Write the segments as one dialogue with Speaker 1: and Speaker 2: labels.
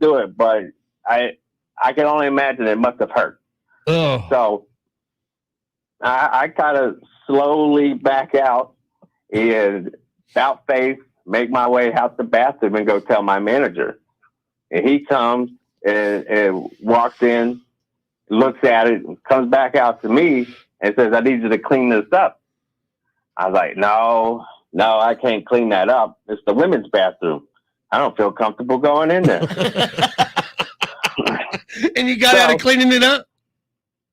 Speaker 1: do it, but I can only imagine it must have hurt.
Speaker 2: Oh.
Speaker 1: So I kind of slowly back out and about face, make my way out the bathroom and go tell my manager. And he comes and walks in, looks at it, and comes back out to me and says, I need you to clean this up. I was like, no, I can't clean that up. It's the women's bathroom. I don't feel comfortable going in there.
Speaker 2: And you got out of cleaning it up?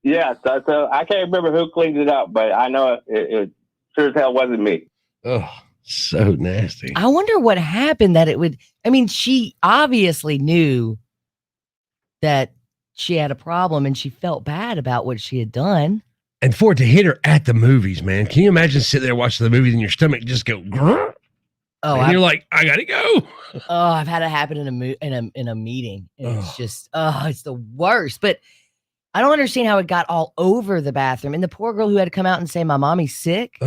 Speaker 1: Yeah, so I can't remember who cleaned it up, but I know it sure as hell wasn't me.
Speaker 2: Oh, so nasty.
Speaker 3: I wonder what happened that it would. I mean, she obviously knew that she had a problem and she felt bad about what she had done.
Speaker 2: And for it to hit her at the movies, man. Can you imagine sitting there watching the movies and your stomach just go grrr?
Speaker 3: Oh,
Speaker 2: and you're like, I gotta go.
Speaker 3: Oh, I've had it happen in a meeting. And it's just, it's the worst. But I don't understand how it got all over the bathroom. And the poor girl who had to come out and say, my mommy's sick.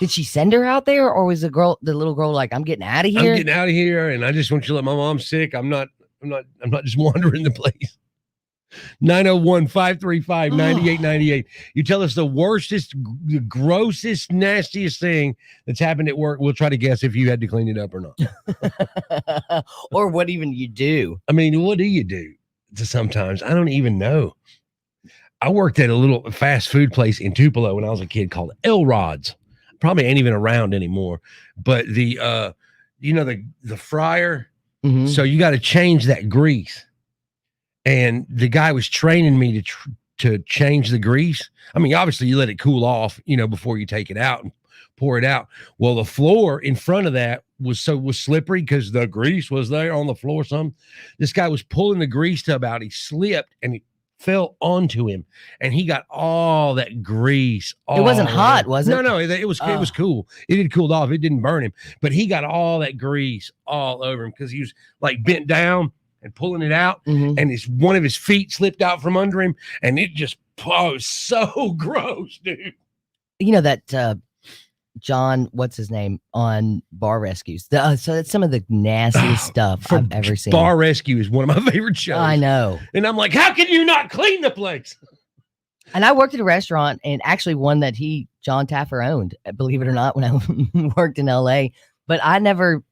Speaker 3: Did she send her out there, or was the little girl like, I'm getting out of here?
Speaker 2: I'm getting out of here, and I just want you to let my mom sick. I'm not just wandering the place. 901-535-9898. You tell us the worstest, the grossest, nastiest thing that's happened at work. We'll try to guess if you had to clean it up or not.
Speaker 3: Or what even you do.
Speaker 2: I mean, what do you do? Sometimes I don't even know. I worked at a little fast food place in Tupelo when I was a kid called Elrod's. Probably ain't even around anymore. But the fryer.
Speaker 3: Mm-hmm.
Speaker 2: So you got to change that grease. And the guy was training me to change the grease. I mean, obviously you let it cool off, before you take it out and pour it out. Well, the floor in front of that was slippery because the grease was there on the floor. This guy was pulling the grease tub out. He slipped and he fell onto him, and he got all that grease.
Speaker 3: It wasn't hot, was it?
Speaker 2: No, it was cool. It had cooled off. It didn't burn him, but he got all that grease all over him because he was like bent down and pulling it out, and one of his feet slipped out from under him, and it just was so gross, dude.
Speaker 3: You know that John, what's his name, on Bar Rescues? So that's some of the nastiest stuff I've ever seen.
Speaker 2: Bar Rescue is one of my favorite shows.
Speaker 3: I know.
Speaker 2: And I'm like, how can you not clean the place?
Speaker 3: And I worked at a restaurant, and actually one that John Taffer owned, believe it or not, when I worked in LA. But I never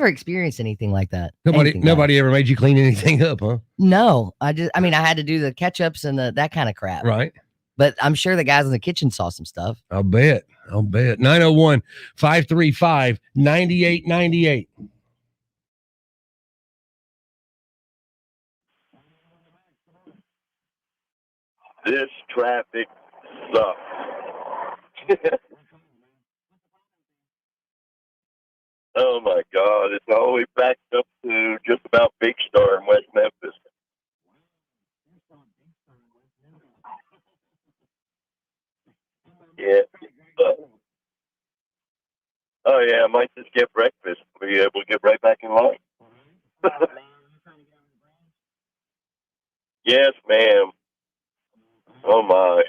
Speaker 3: experienced anything like that.
Speaker 2: Nobody ever made you clean anything up, huh?
Speaker 3: No, I had to do the ketchups and that kind of crap.
Speaker 2: Right.
Speaker 3: But I'm sure the guys in the kitchen saw some stuff.
Speaker 2: I'll bet. 901-535-9898.
Speaker 4: This traffic sucks. Oh my God, it's all the way backed up to just about Big Star in West Memphis. Yeah. Oh yeah, I might just get breakfast. Be able to get right back in line. Yes, ma'am. Oh my.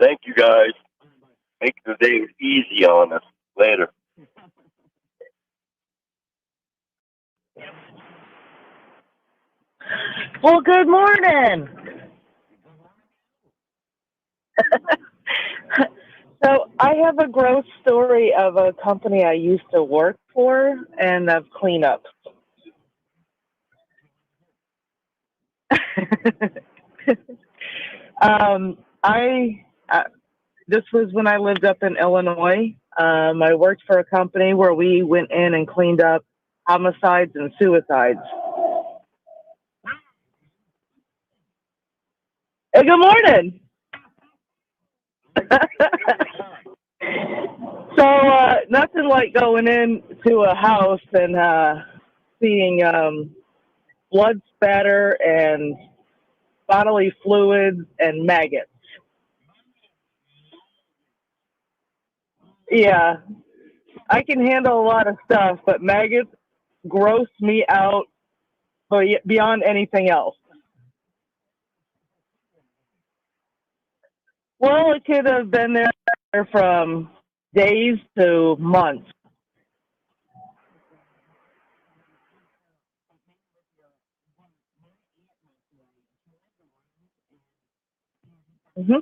Speaker 4: Thank you guys. Make the day easy on us. Later.
Speaker 5: Well, good morning. So I have a gross story of a company I used to work for and of cleanup. This was when I lived up in Illinois. I worked for a company where we went in and cleaned up homicides and suicides. Hey, good morning. So nothing like going into a house and seeing blood spatter and bodily fluids and maggots. Yeah, I can handle a lot of stuff, but maggots gross me out beyond anything else. Well, it could have been there from days to months. Hmm.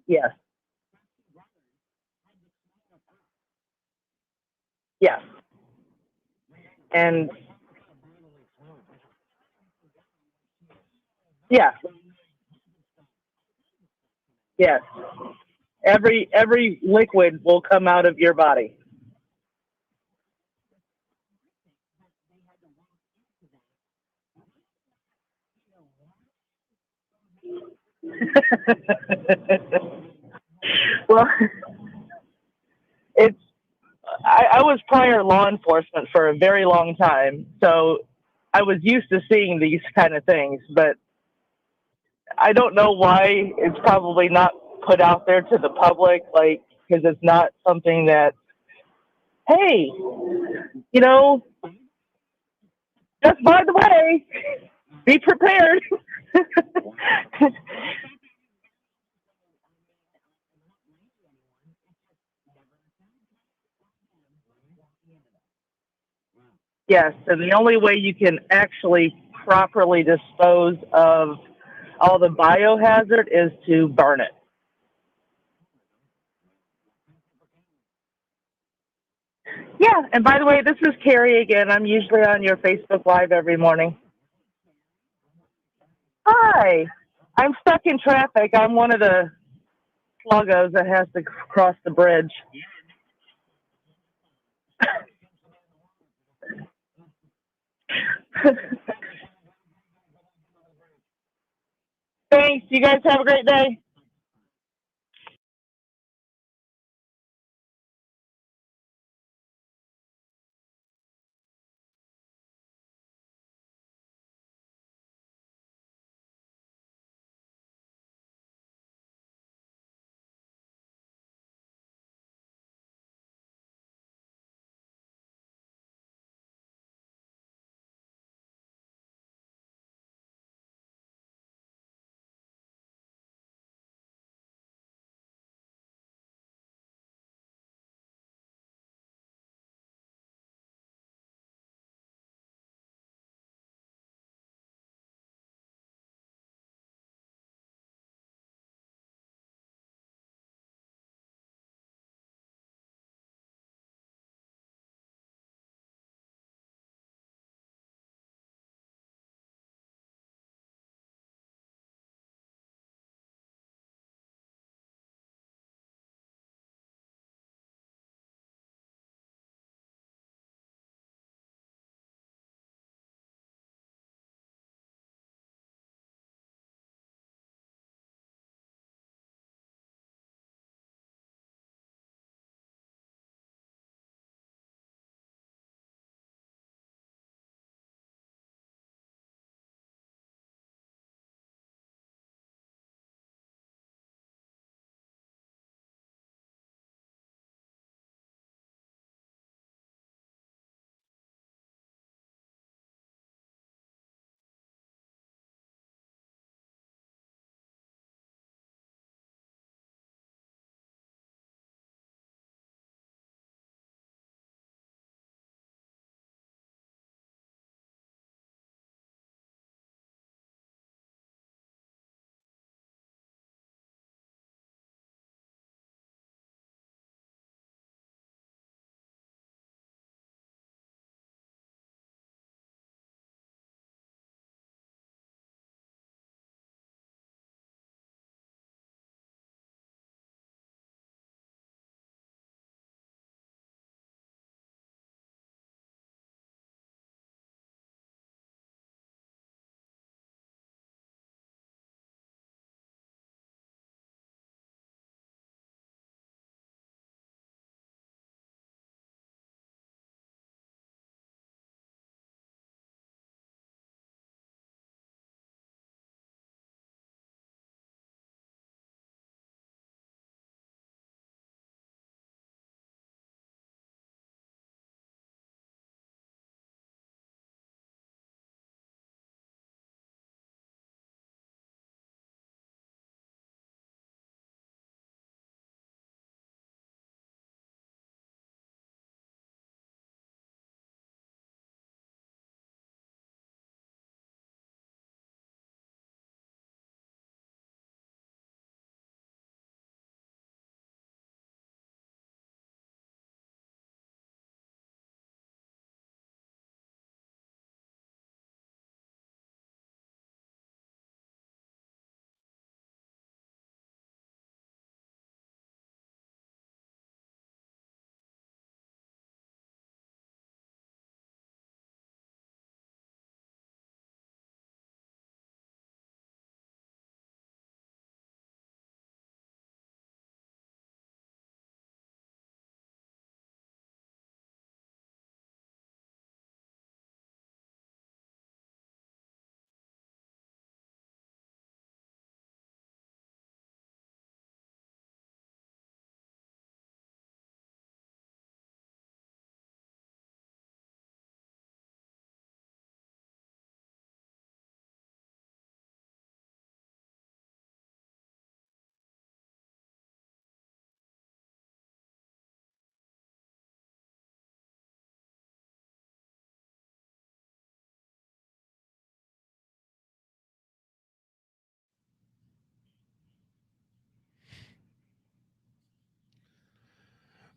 Speaker 5: Yes. Yes. And yeah, yes. Every liquid will come out of your body. Well, it's I was prior law enforcement for a very long time, so I was used to seeing these kind of things, but I don't know why it's probably not put out there to the public, like, because it's not something that, hey, you know, just by the way, be prepared. Yes, and the only way you can actually properly dispose of all the biohazard is to burn it. Yeah, and by the way, this is Carrie again. I'm usually on your Facebook Live every morning. Hi. I'm stuck in traffic. I'm one of the sluggos that has to cross the bridge. Thanks. You guys have a great day.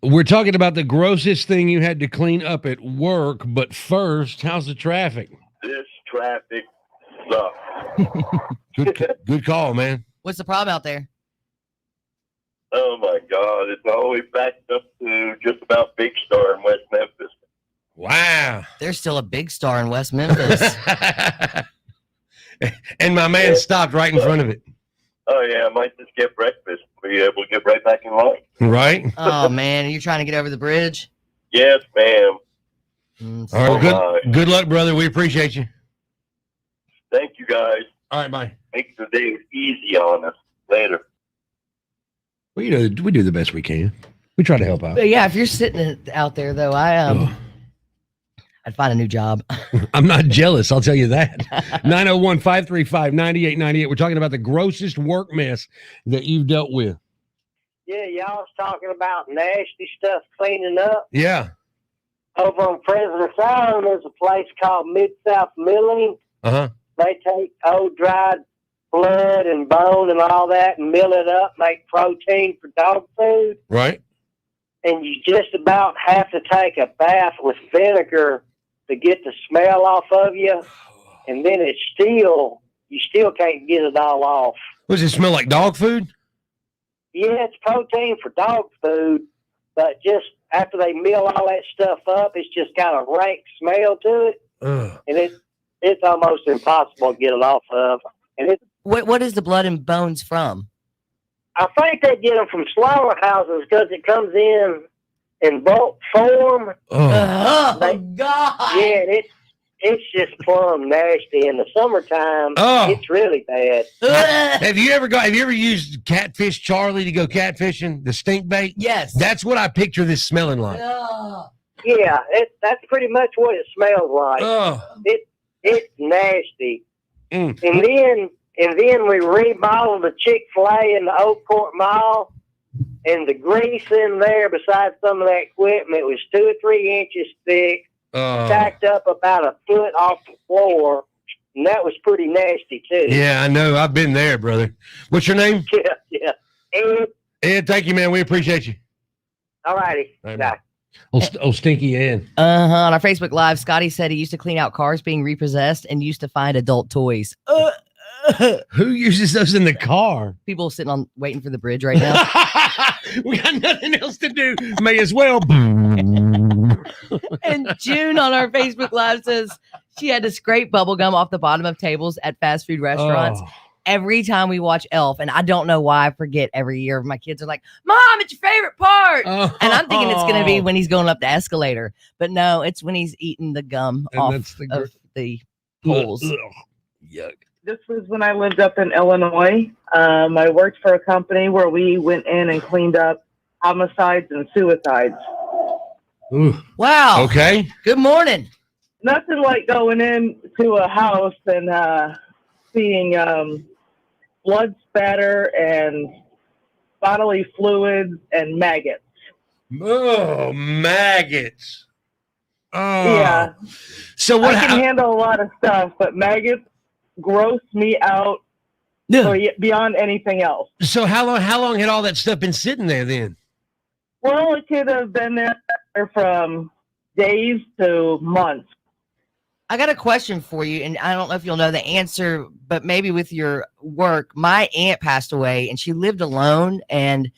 Speaker 2: We're talking about the grossest thing you had to clean up at work, but first, how's the traffic?
Speaker 4: This traffic sucks.
Speaker 2: Good call, man.
Speaker 3: What's the problem out there?
Speaker 4: Oh my God, it's always backed up to just about Big Star in West Memphis.
Speaker 2: Wow.
Speaker 3: There's still a big star in West Memphis.
Speaker 2: And my man stopped right in front of it.
Speaker 4: Oh yeah, I might just get breakfast. Be able to get right back in line.
Speaker 2: Right?
Speaker 3: Oh man, you're trying to get over the bridge?
Speaker 4: Yes, ma'am.
Speaker 2: All right, good luck, brother. We appreciate you.
Speaker 4: Thank you, guys.
Speaker 2: All right, bye.
Speaker 4: Make the day easy on us. Later.
Speaker 2: We do the best we can. We try to help out.
Speaker 3: But yeah, if you're sitting out there though, I'd find a new job.
Speaker 2: I'm not jealous, I'll tell you that. 901-535-9898. We're talking about the grossest work mess that you've dealt with.
Speaker 6: Yeah, y'all was talking about nasty stuff cleaning up.
Speaker 2: Yeah.
Speaker 6: Over on President's Island, there's a place called Mid-South Milling.
Speaker 2: Uh-huh.
Speaker 6: They take old dried blood and bone and all that and mill it up, make protein for dog food.
Speaker 2: Right.
Speaker 6: And you just about have to take a bath with vinegar to get the smell off of you. And then you still can't get it all off.
Speaker 2: Does it smell like dog food?
Speaker 6: Yeah, it's protein for dog food, but just after they mill all that stuff up, it's just got a rank smell to it.
Speaker 2: Ugh.
Speaker 6: And it's almost impossible to get it off of. And
Speaker 3: What is the blood and bones from?
Speaker 6: I think they get them from slaughterhouses because it comes in bulk form.
Speaker 2: Oh.
Speaker 3: Oh God!
Speaker 6: Yeah, it's just plumb nasty. In the summertime, it's really bad.
Speaker 2: Have you ever used Catfish Charlie to go catfishing? The stink bait?
Speaker 3: Yes.
Speaker 2: That's what I picture this smelling like.
Speaker 6: Yeah, that's pretty much what it smells like.
Speaker 2: Oh.
Speaker 6: It's nasty.
Speaker 2: Mm.
Speaker 6: And then we remodeled the Chick-fil-A in the Oak Court Mall, and the grease in there, besides some of that equipment, was 2 or 3 inches thick, stacked up about a foot off the floor, and that was pretty nasty too.
Speaker 2: Yeah, I know. I've been there, brother. What's your name?
Speaker 6: Yeah.
Speaker 2: Ed, thank you, man. We appreciate you.
Speaker 6: All righty.
Speaker 2: All right,
Speaker 6: Bye.
Speaker 2: Oh, stinky Ed.
Speaker 3: On our Facebook Live, Scotty said he used to clean out cars being repossessed and used to find adult toys.
Speaker 2: Who uses those in the car?
Speaker 3: People sitting waiting for the bridge right now.
Speaker 2: We got nothing else to do. May as well.
Speaker 3: And June on our Facebook Live says she had to scrape bubble gum off the bottom of tables at fast food restaurants. Every time we watch Elf, and I don't know why, I forget every year. My kids are like, "Mom, it's your favorite part," and I'm thinking it's going to be when he's going up the escalator, but no, it's when he's eating the gum off of the poles.
Speaker 2: Yuck.
Speaker 5: This was when I lived up in Illinois. I worked for a company where we went in and cleaned up homicides and suicides.
Speaker 2: Ooh.
Speaker 3: Wow.
Speaker 2: Okay.
Speaker 3: Good morning.
Speaker 5: Nothing like going into a house and seeing blood spatter and bodily fluids and maggots.
Speaker 2: Oh, maggots. Oh.
Speaker 5: Yeah.
Speaker 2: So what?
Speaker 5: I can handle a lot of stuff, but maggots gross me out beyond anything else.
Speaker 2: So how long had all that stuff been sitting there then?
Speaker 5: Well, it could have been there from days to months.
Speaker 3: I got a question for you, and I don't know if you'll know the answer, but maybe with your work. My aunt passed away, and she lived alone, and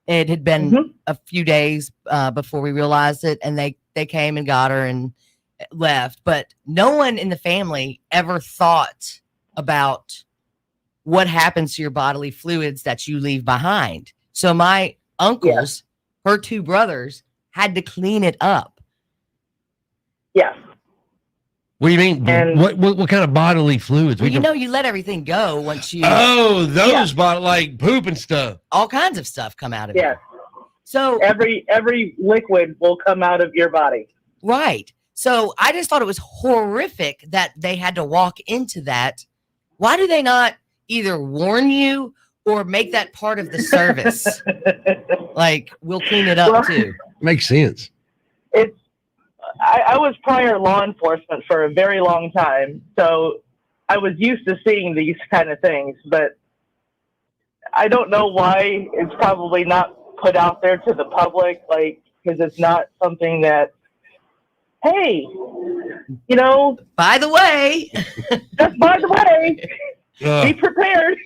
Speaker 3: it had been a few days before we realized it, and they came and got her and left. But no one in the family ever thought about what happens to your bodily fluids that you leave behind. So my uncles, her 2 brothers, had to clean it up.
Speaker 5: Yes.
Speaker 2: What do you mean? And what kind of bodily fluids?
Speaker 3: Well, you let everything go once you.
Speaker 2: Oh, those like poop and stuff.
Speaker 3: All kinds of stuff come out of it. So
Speaker 5: every liquid will come out of your body.
Speaker 3: Right. So I just thought it was horrific that they had to walk into that. Why do they not either warn you or make that part of the service? Like, we'll clean it up too.
Speaker 2: Makes sense.
Speaker 5: I was prior law enforcement for a very long time, so I was used to seeing these kind of things, but I don't know why it's probably not put out there to the public. Like, because it's not something that, hey,
Speaker 3: By the way,
Speaker 5: just by the way, be
Speaker 2: Ugh.
Speaker 5: prepared.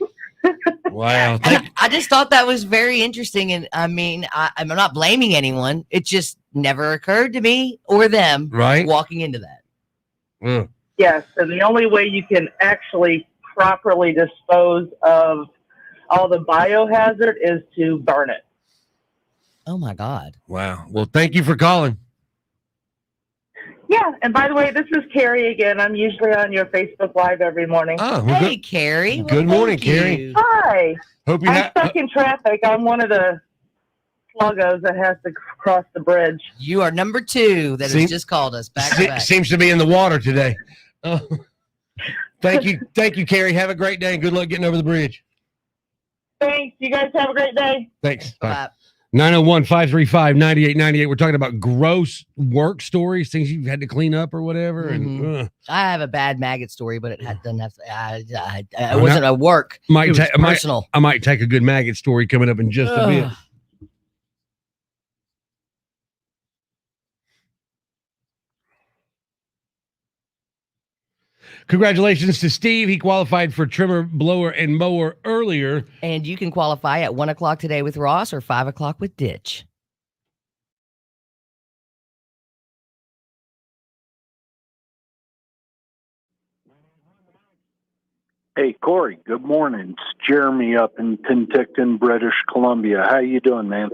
Speaker 2: Wow.
Speaker 3: I just thought that was very interesting. And I mean, I'm not blaming anyone. It just never occurred to me or them
Speaker 2: Right.
Speaker 3: walking into that.
Speaker 2: Ugh.
Speaker 5: Yes, and the only way you can actually properly dispose of all the biohazard is to burn it.
Speaker 3: Oh my God.
Speaker 2: Wow. Well, thank you for calling.
Speaker 5: Yeah, and by the way, this is Carrie again. I'm usually on your Facebook Live every morning.
Speaker 2: Oh, well,
Speaker 3: Hey, Carrie.
Speaker 2: Good morning, Carrie.
Speaker 3: You.
Speaker 5: Hi.
Speaker 2: Hope you
Speaker 5: I'm stuck in traffic. I'm one of the sluggos that has to cross the bridge.
Speaker 3: You are number 2 that has just called us back to back.
Speaker 2: Seems to be in the water today. Oh. Thank you, Carrie. Have a great day. Good luck getting over the bridge.
Speaker 5: Thanks. You guys have a great day.
Speaker 2: Thanks.
Speaker 3: Bye.
Speaker 2: 901-535-9898. We're talking about gross work stories, things you've had to clean up or whatever. And
Speaker 3: I have a bad maggot story, but doesn't have to. It wasn't a work. It was personal.
Speaker 2: I might take a good maggot story coming up in just a bit. Congratulations to Steve. He qualified for trimmer, blower, and mower earlier.
Speaker 3: And you can qualify at 1 o'clock today with Ross or 5 o'clock with Ditch.
Speaker 7: Hey, Corey, good morning. It's Jeremy up in Penticton, British Columbia. How you doing, man?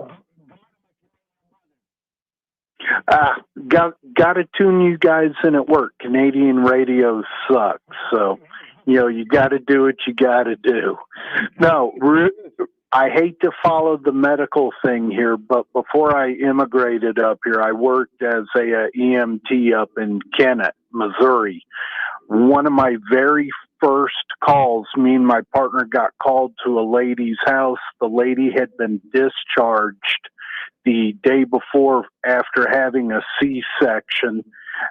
Speaker 7: Got to tune you guys in at work. Canadian radio sucks. So, you got to do what you got to do. No, I hate to follow the medical thing here, but before I immigrated up here, I worked as a EMT up in Kennett, Missouri. One of my very first calls, me and my partner got called to a lady's house. The lady had been discharged the day before after having a C-section.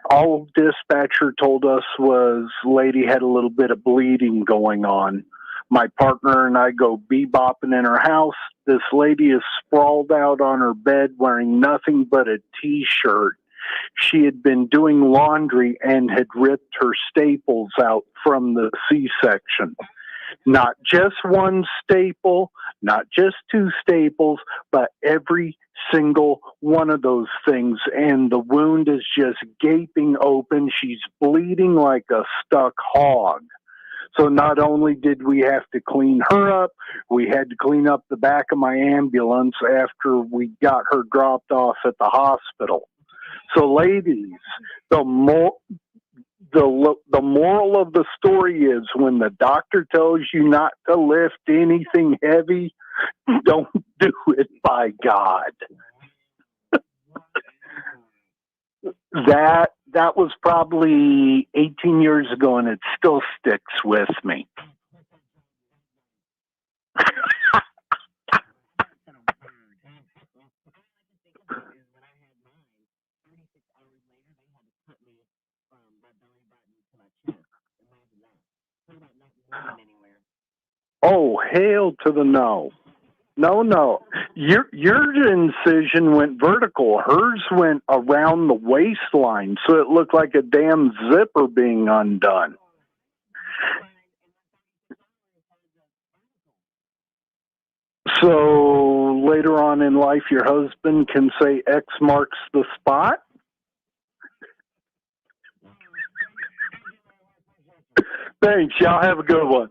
Speaker 7: All dispatcher told us was lady had a little bit of bleeding going on. My partner and I go bebopping in her house. This lady is sprawled out on her bed wearing nothing but a T-shirt. She had been doing laundry and had ripped her staples out from the C-section. Not just one staple, not just 2 staples, but every single one of those things. And the wound is just gaping open. She's bleeding like a stuck hog. So not only did we have to clean her up, we had to clean up the back of my ambulance after we got her dropped off at the hospital. So ladies, the moral of the story is when the doctor tells you not to lift anything heavy, don't do it, by God. That was probably 18 years ago, and it still sticks with me. Oh, hail to the no. No. Your incision went vertical. Hers went around the waistline, so it looked like a damn zipper being undone. So later on in life, your husband can say X marks the spot? Thanks. Y'all have a good one.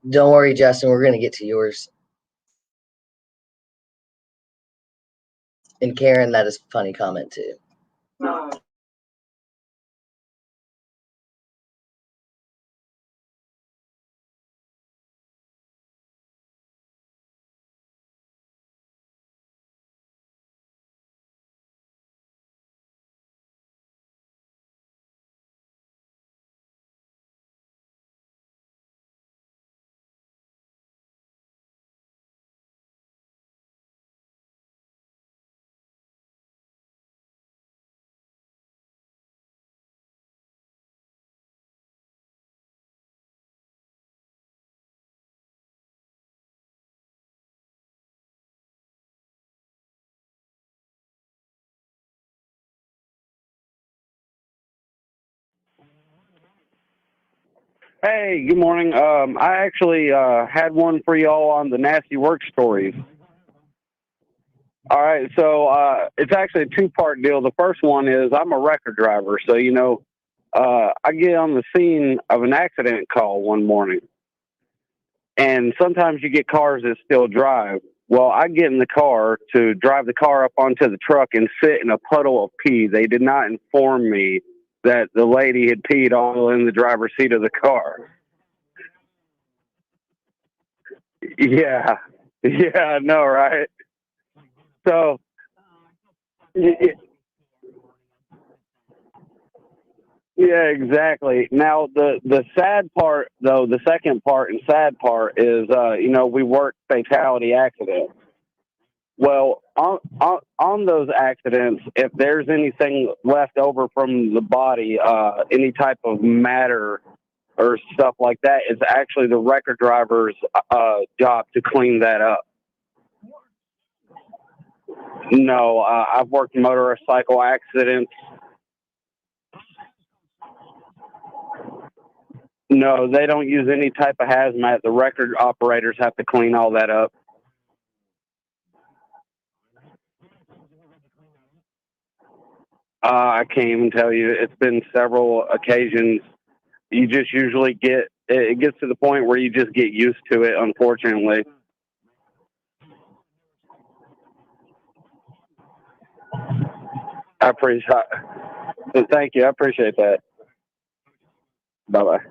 Speaker 3: Don't worry, Justin. We're going to get to yours. And Karen, that is a funny comment too.
Speaker 8: Hey, good morning. I actually had one for y'all on the nasty work stories. All right, so it's actually a two-part deal. The first one is I'm a record driver, so I get on the scene of an accident call one morning, and sometimes you get cars that still drive. Well, I get in the car to drive the car up onto the truck and sit in a puddle of pee. They did not inform me that the lady had peed all in the driver's seat of the car. Yeah, I know, right? So, yeah, exactly. Now, the sad part, though, the second part and sad part is, we work fatality accidents. Well, on those accidents, if there's anything left over from the body, any type of matter or stuff like that, it's actually the record driver's job to clean that up. No, I've worked motorcycle accidents. No, they don't use any type of hazmat. The record operators have to clean all that up. I can't even tell you. It's been several occasions. You just usually it gets to the point where you just get used to it, unfortunately. I appreciate it. Thank you. I appreciate that. Bye-bye.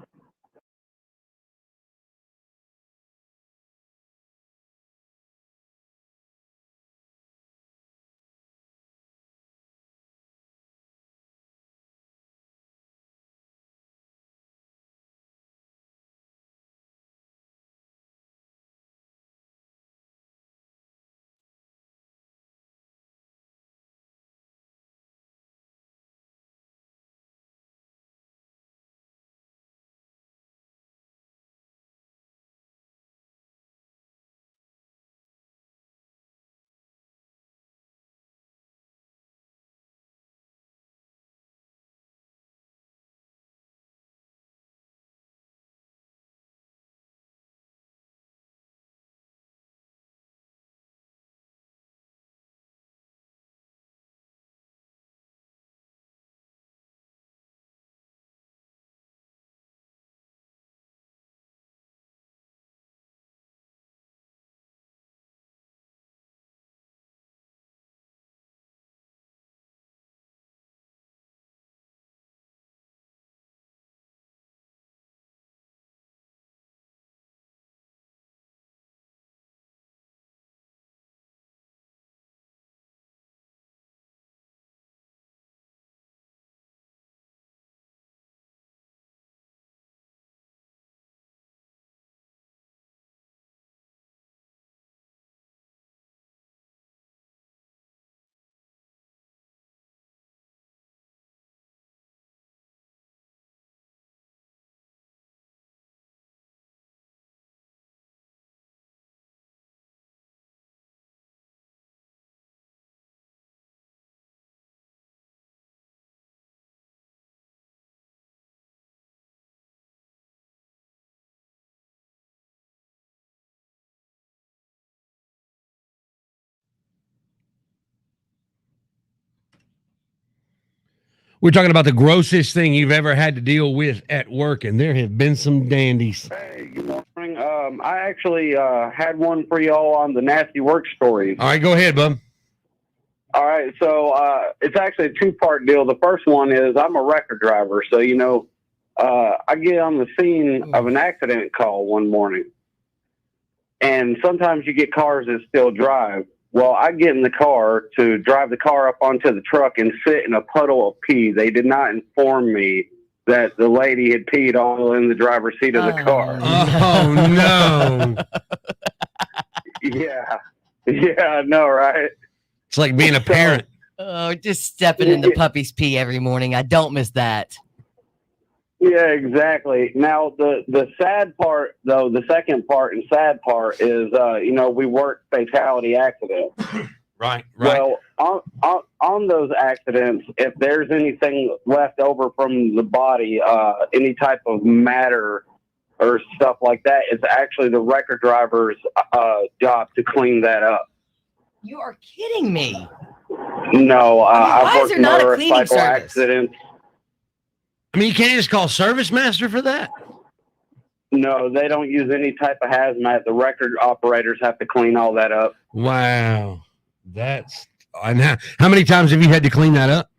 Speaker 2: We're talking about the grossest thing you've ever had to deal with at work, and there have been some dandies.
Speaker 8: Hey, good morning. I actually had one for y'all on the nasty work stories.
Speaker 2: All right, go ahead, bub.
Speaker 8: All right, so it's actually a two-part deal. The first one is I'm a record driver, so I get on the scene of an accident call one morning, and sometimes you get cars that still drive. Well, I get in the car to drive the car up onto the truck and sit in a puddle of pee. They did not inform me that the lady had peed all in the driver's seat of the car.
Speaker 2: Oh, no.
Speaker 8: Yeah, I know, right?
Speaker 2: It's like being a parent.
Speaker 3: Oh, just stepping in the puppy's pee every morning. I don't miss that.
Speaker 8: Yeah, exactly. Now, the sad part, though, the second part and sad part is, we work fatality accidents.
Speaker 2: Right.
Speaker 8: Well, on those accidents, if there's anything left over from the body, any type of matter or stuff like that. It's actually the record driver's job to clean that up.
Speaker 3: You are kidding me.
Speaker 8: No,
Speaker 3: why
Speaker 8: I've
Speaker 3: is
Speaker 8: worked
Speaker 3: there not a cleaning
Speaker 8: motorcycle
Speaker 3: service?
Speaker 8: accidents.
Speaker 2: I mean, you can't just call Service Master for that.
Speaker 8: No, they don't use any type of hazmat. The record operators have to clean all that up.
Speaker 2: Wow. And how many times have you had to clean that up?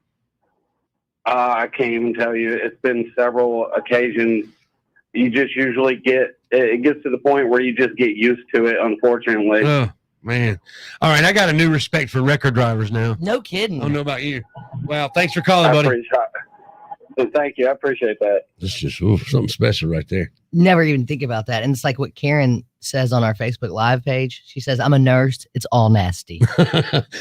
Speaker 8: I can't even tell you. It's been several occasions. You just usually it gets to the point where you just get used to it, unfortunately.
Speaker 2: Oh, man. All right. I got a new respect for record drivers now.
Speaker 3: No kidding.
Speaker 2: I don't know about you. Well, thanks for calling, buddy.
Speaker 8: Thank you. I appreciate that.
Speaker 2: That's just something special right there.
Speaker 3: Never even think about that. And it's like what Karen says on our Facebook Live page. She says, I'm a nurse. It's all nasty.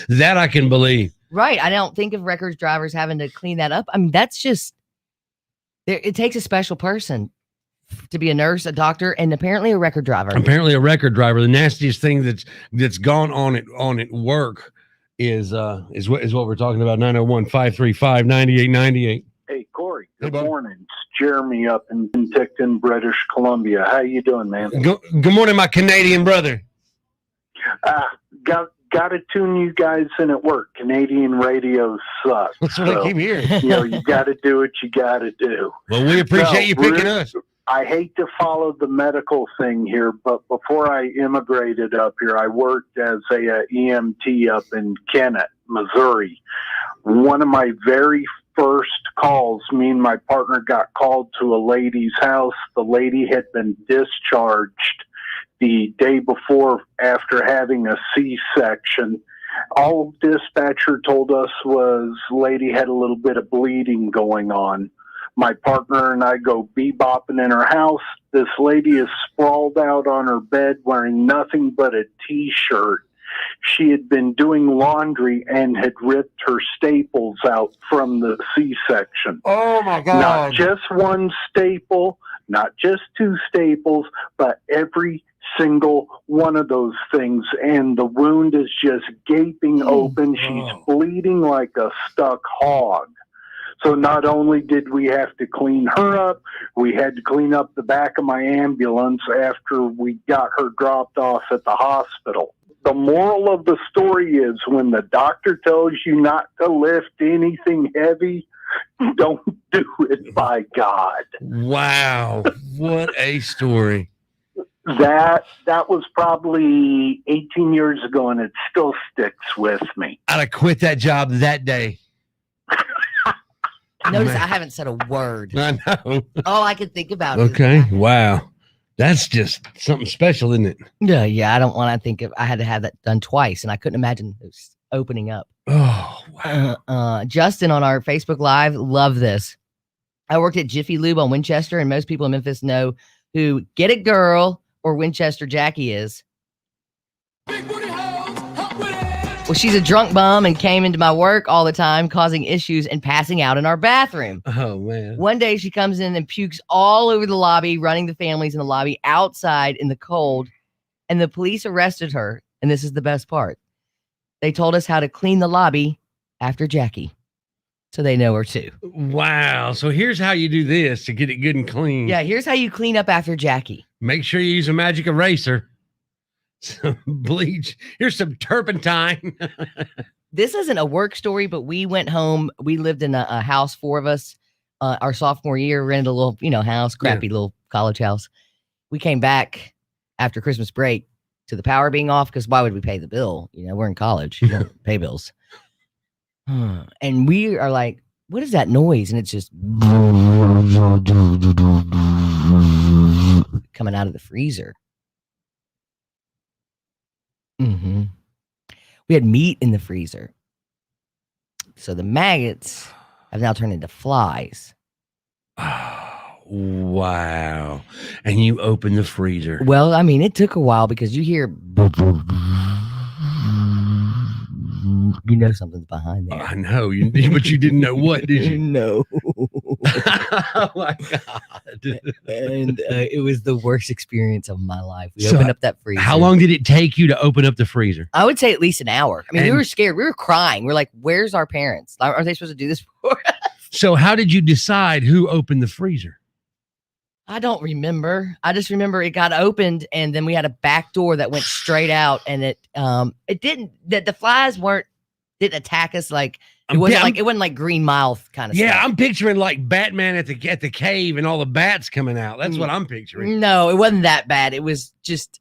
Speaker 2: That I can believe.
Speaker 3: Right. I don't think of records drivers having to clean that up. I mean, that's just, it takes a special person to be a nurse, a doctor, and apparently a record driver.
Speaker 2: Apparently a record driver. The nastiest thing that's gone on at work is what we're talking about. 901-535-9898.
Speaker 7: Hey, Corey.
Speaker 2: Hey,
Speaker 7: Good morning. It's Jeremy up in Penticton, British Columbia. How you doing, man?
Speaker 2: Good morning, my Canadian brother.
Speaker 7: Got to tune you guys in at work. Canadian radio sucks.
Speaker 2: That's what I keep hearing.
Speaker 7: You got to do what you got to do.
Speaker 2: Well, we appreciate you picking us.
Speaker 7: I hate to follow the medical thing here, but before I immigrated up here, I worked as a EMT up in Kennett, Missouri. One of my very first calls, me and my partner got called to a lady's house. The lady had been discharged the day before after having a C-section. All dispatcher told us was lady had a little bit of bleeding going on. My partner and I go bebopping in her house. This lady is sprawled out on her bed wearing nothing but a T-shirt. She had been doing laundry and had ripped her staples out from the C-section.
Speaker 2: Oh, my God.
Speaker 7: Not just one staple, not just two staples, but every single one of those things. And the wound is just gaping open. She's bleeding like a stuck hog. So not only did we have to clean her up, we had to clean up the back of my ambulance after we got her dropped off at the hospital. The moral of the story is when the doctor tells you not to lift anything heavy, don't do it, by God.
Speaker 2: Wow. What a story.
Speaker 7: That was probably 18 years ago, and it still sticks with me.
Speaker 2: I'd have quit that job that day.
Speaker 3: Notice I haven't said a word.
Speaker 2: I know.
Speaker 3: All I could think about
Speaker 2: Okay.
Speaker 3: is
Speaker 2: Wow. That's just something special, isn't it?
Speaker 3: Yeah. I don't want to think of. I had to have that done twice, and I couldn't imagine it was opening up.
Speaker 2: Oh, wow.
Speaker 3: Justin on our Facebook Live, love this. I worked at Jiffy Lube on Winchester, and most people in Memphis know who Get It Girl or Winchester Jackie is. Well, she's a drunk bum and came into my work all the time, causing issues and passing out in our bathroom.
Speaker 2: Oh, man.
Speaker 3: One day she comes in and pukes all over the lobby, running the families in the lobby outside in the cold. And the police arrested her. And this is the best part. They told us how to clean the lobby after Jackie. So they know her too.
Speaker 2: Wow. So here's how you do this to get it good and clean.
Speaker 3: Yeah, here's how you clean up after Jackie.
Speaker 2: Make sure you use a magic eraser. Some bleach. Here's some turpentine.
Speaker 3: This isn't a work story, but we went home. We lived in a house, four of us, our sophomore year, rented a little, house, crappy little college house. We came back after Christmas break to the power being off because why would we pay the bill? We're in college. You don't pay bills. And we are like, what is that noise? And it's just coming out of the freezer. We had meat in the freezer. So the maggots have now turned into flies.
Speaker 2: Oh, wow. And you open the freezer.
Speaker 3: Well, I mean, it took a while because you hear, something's behind there.
Speaker 2: I know, but you didn't know what, did you?
Speaker 3: No.
Speaker 2: Oh, my God.
Speaker 3: And it was the worst experience of my life. We opened up that freezer.
Speaker 2: How long did it take you to open up the freezer?
Speaker 3: I would say at least an hour. I mean, we were scared. We were crying. We're like, where's our parents? Are they supposed to do this for us?
Speaker 2: So how did you decide who opened the freezer?
Speaker 3: I don't remember. I just remember it got opened and then we had a back door that went straight out and it didn't, the flies didn't attack us like, it wasn't like Green Mile kind of stuff.
Speaker 2: Yeah, I'm picturing like Batman at the cave and all the bats coming out. That's what I'm picturing.
Speaker 3: No, it wasn't that bad. It was just,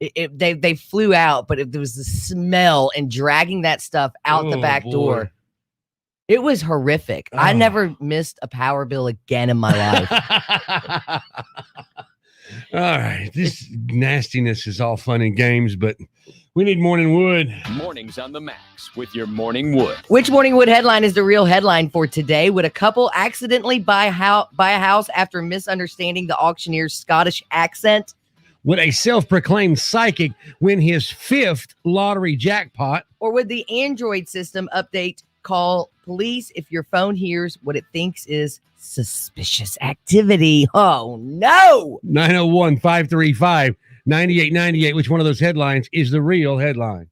Speaker 3: they flew out, but there was the smell and dragging that stuff out the back door. It was horrific. I never missed a power bill again in my life.
Speaker 2: All right. This nastiness is all fun and games, but we need Morning Wood.
Speaker 9: Mornings on the Max with your Morning Wood.
Speaker 3: Which Morning Wood headline is the real headline for today? Would a couple accidentally buy a house after misunderstanding the auctioneer's Scottish accent?
Speaker 2: Would a self-proclaimed psychic win his 5th lottery jackpot?
Speaker 3: Or would the Android system update call police if your phone hears what it thinks is suspicious activity? Oh, no.
Speaker 2: 901-535-9898. Which one of those headlines is the real headline?